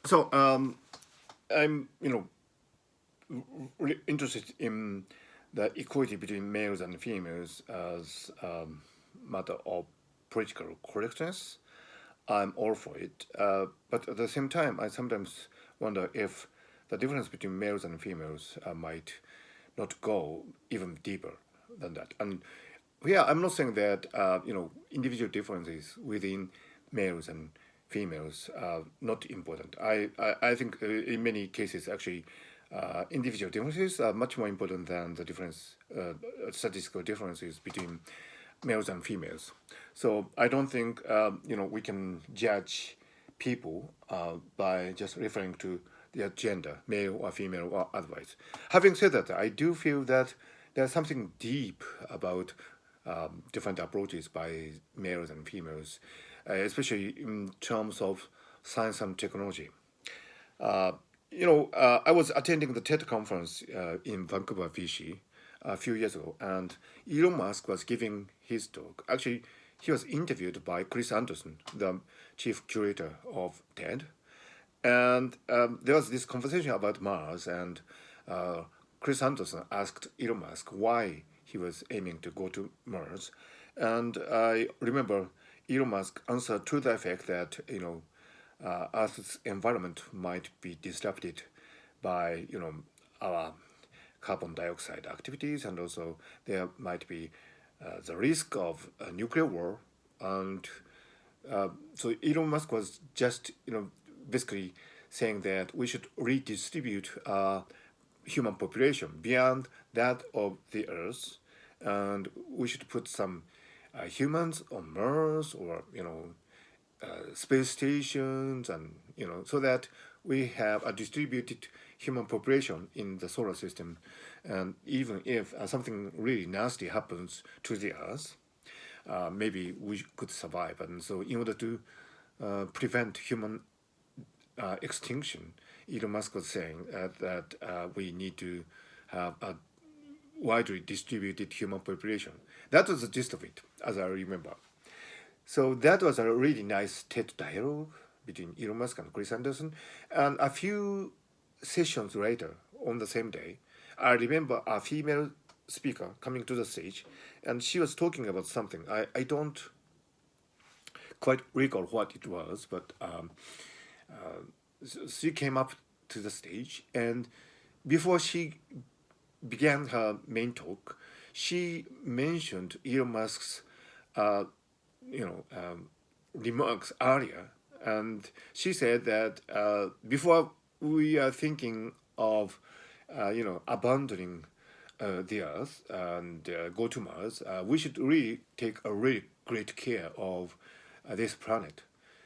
So I'm really interested in the equality between males and females as matter of political correctness. I'm all for it, but at the same time, I sometimes wonder if the difference between males and females might not go even deeper than that. And yeah, I'm not saying that individual differences within males and females are not important. I think in many cases actually individual differences are much more important than the difference statistical differences between males and females. So I don't think we can judge people by just referring to their gender, male or female or otherwise. Having said that, I do feel that there's something deep about different approaches by males and females, especially in terms of science and technology. Uh, I was attending the TED conference in Vancouver, BC, a few years ago, and Elon Musk was giving his talk. Actually, he was interviewed by Chris Anderson, the chief curator of TED, and there was this conversation about Mars, and uh, Chris Anderson asked Elon Musk why he was aiming to go to Mars, and I remember Elon Musk answered to the effect that Earth's environment might be disrupted by our carbon dioxide activities, and also there might be the risk of a nuclear war. And so Elon Musk was just basically saying that we should redistribute human population beyond that of the Earth, and we should put some humans on Mars, or space stations, and so that we have a distributed human population in the solar system. And even if something really nasty happens to the Earth, maybe we could survive. And so in order to prevent human extinction, Elon Musk was saying that we need to have a widely distributed human population. That was the gist of it, as I remember. So that was a really nice TED dialogue between Elon Musk and Chris Anderson. And a few sessions later, on the same day, I remember a female speaker coming to the stage, and she was talking about something. I don't quite recall what it was, but she came up to the stage, and before she began her main talk, she mentioned Elon Musk's uh, you know, um, remarks earlier, and she said that before we are thinking of, abandoning the Earth and go to Mars, we should really take a really great care of this planet.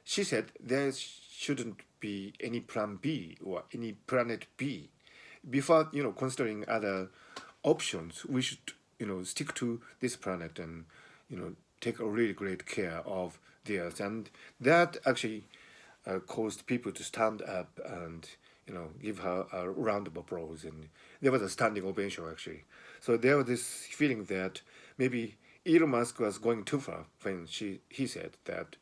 She said there shouldn't be any plan B or any planet B. Before considering other options, we should stick to this planet and take a really great care of the Earth. And that actually caused people to stand up and give her a round of applause, and there was a standing ovation actually. So there was this feeling that maybe Elon Musk was going too far when he said that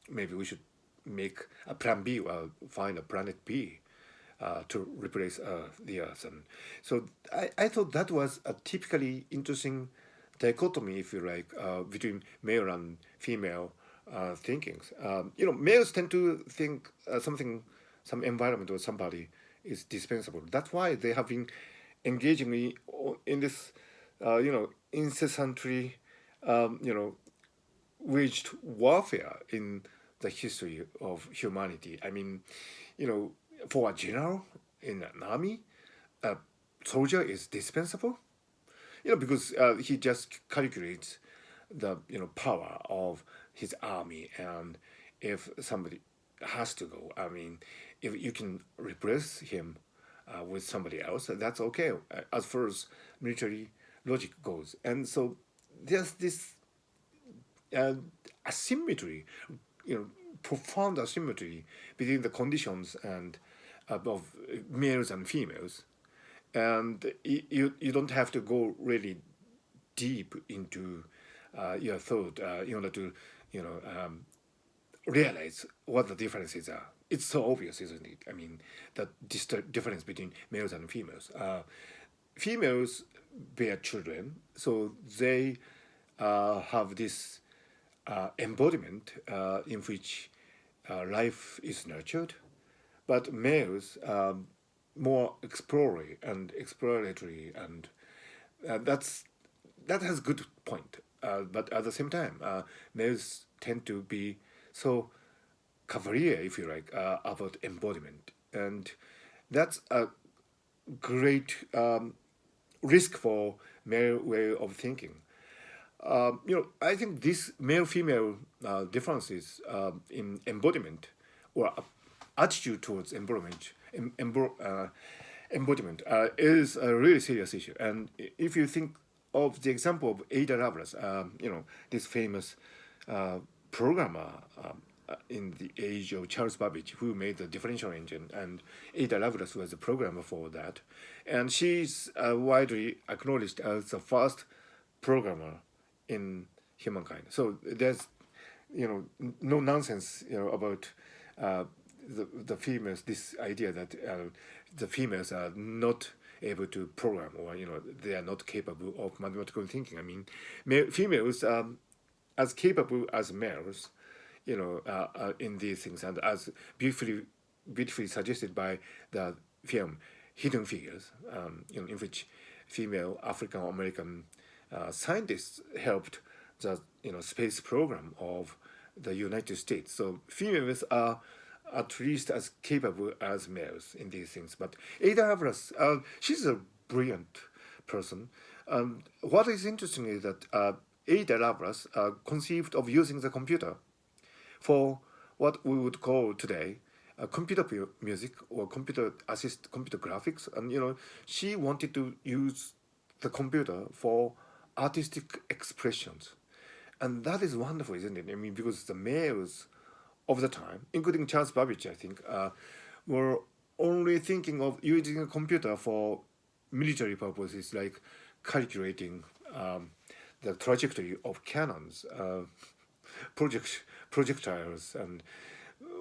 maybe we should make a plan B or find a planet B to replace the Earth. And so I thought that was a typically interesting dichotomy, if you like, between male and female thinkings. Males tend to think some environment or somebody is dispensable. That's why they have been engaging me in this, incessantly, waged warfare in the history of humanity. I mean, for a general in an army, a soldier is dispensable. Because he just calculates the power of his army, and if somebody has to go, I mean, if you can replace him with somebody else, that's okay as far as military logic goes. And so there's this uh, asymmetry, you know, profound asymmetry between the conditions and of males and females, and you don't have to go really deep into your thought in order to you know um, realize what the differences are. it's so obvious, isn't it? I mean, that difference between males and females. Females bear children, so they have this embodiment in which life is nurtured, but males more exploratory, and that's that has good point. But at the same time, males tend to be so cavalier, if you like, about embodiment, and that's a great risk for male way of thinking. I think this male-female differences in embodiment or attitude towards embodiment is a really serious issue. And if you think of the example of Ada Lovelace, this famous programmer in the age of Charles Babbage, who made the differential engine, and Ada Lovelace was the programmer for that, and she's widely acknowledged as the first programmer in humankind. So there's, no nonsense, about the females. This idea that the females are not able to program, or they are not capable of mathematical thinking. I mean, females as capable as males, in these things, and as beautifully suggested by the film Hidden Figures, in which female African American scientists helped the space program of the United States. So females are at least as capable as males in these things. But Ada Lovelace, she's a brilliant person. What is interesting is that Ada Lovelace conceived of using the computer for what we would call today computer music or computer graphics, and she wanted to use the computer for artistic expressions, and that is wonderful, isn't it? I mean, because the males of the time, including Charles Babbage, I think, were only thinking of using a computer for military purposes, like calculating the trajectory of cannons, projectiles, and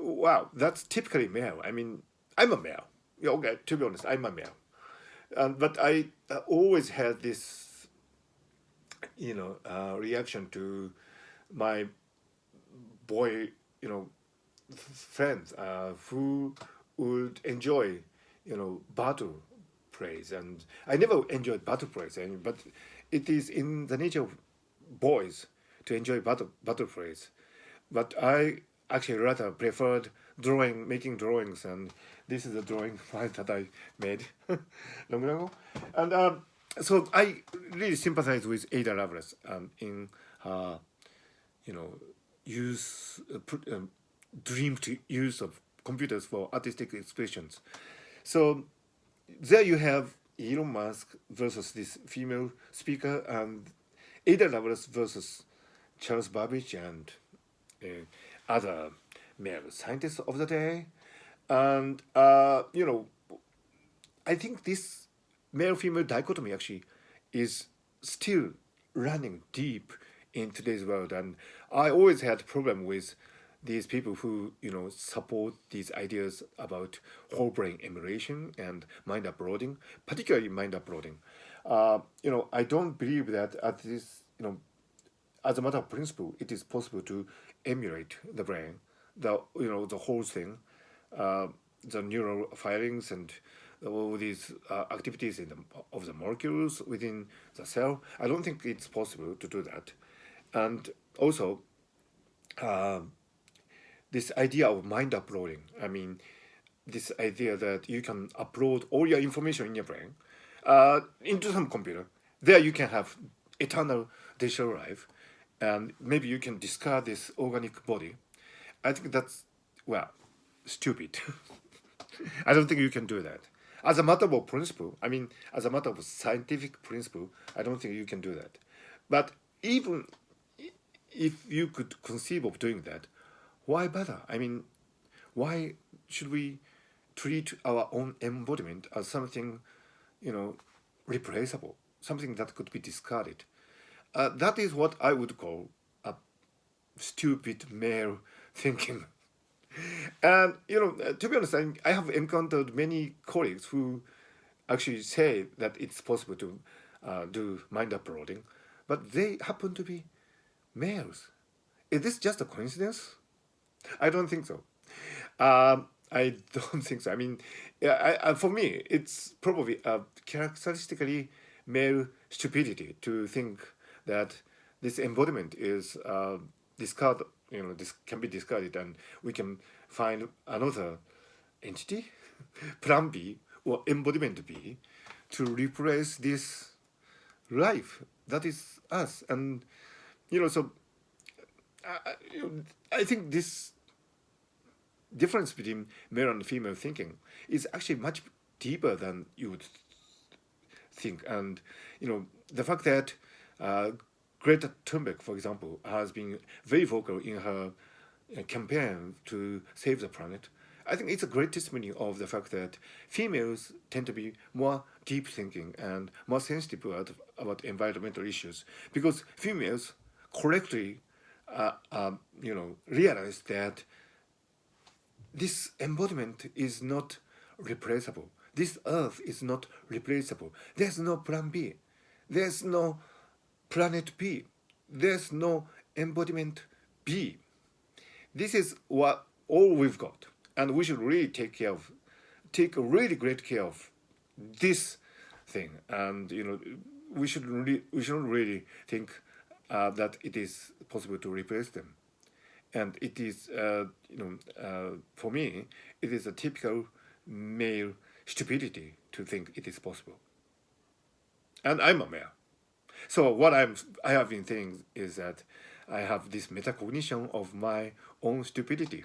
wow, that's typically male. I mean, I'm a male. Yeah, okay, to be honest, I'm a male. But I always had this, reaction to my boy, friends who would enjoy, battle plays, and I never enjoyed battle plays, but it is in the nature of boys to enjoy battle plays. But I actually rather preferred making drawings, and this is a drawing file that I made long ago. And so I really sympathize with Ada Lovelace in her, you know, use dreamed use of computers for artistic expressions. So there you have Elon Musk versus this female speaker, and Ada Lovelace versus Charles Babbage and other male scientists of the day. And, I think this male-female dichotomy actually is still running deep in today's world. And I always had problem with these people who, support these ideas about whole brain emulation and mind uploading, particularly mind uploading. I don't believe that at this, as a matter of principle, it is possible to emulate the brain, the whole thing, the neural firings and all these activities of the molecules within the cell. I don't think it's possible to do that. And also, this idea of mind uploading. I mean, this idea that you can upload all your information in your brain into some computer. There you can have eternal digital life, and maybe you can discard this organic body. I think that's, well, stupid. I don't think you can do that. As a matter of principle, I mean, as a matter of scientific principle, I don't think you can do that. But even if you could conceive of doing that, why bother? I mean, why should we treat our own embodiment as something, replaceable, something that could be discarded? That is what I would call a stupid male thinking. And to be honest, I have encountered many colleagues who actually say that it's possible to do mind uploading, but they happen to be males. Is this just a coincidence? I don't think so. I don't think so. I mean, yeah, for me, it's probably a characteristically male stupidity to think that this embodiment is discard. This can be discarded, and we can find another entity, plan B or embodiment B, to replace this life that is us. And so I think this difference between male and female thinking is actually much deeper than you would think. And the fact that Greta Thunberg, for example, has been very vocal in her campaign to save the planet. I think it's a great testimony of the fact that females tend to be more deep thinking and more sensitive about environmental issues because females correctly realize that this embodiment is not replaceable. This earth is not replaceable. There's no plan B. There's no planet B. There's no embodiment B. This is what all we've got. And we should really take a really great care of this thing. And we shouldn't really think that it is possible to replace them. And it is for me it is a typical male stupidity to think it is possible, and I'm a male. So what I have been saying is that I have this metacognition of my own stupidity.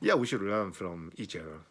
Yeah, we should learn from each other.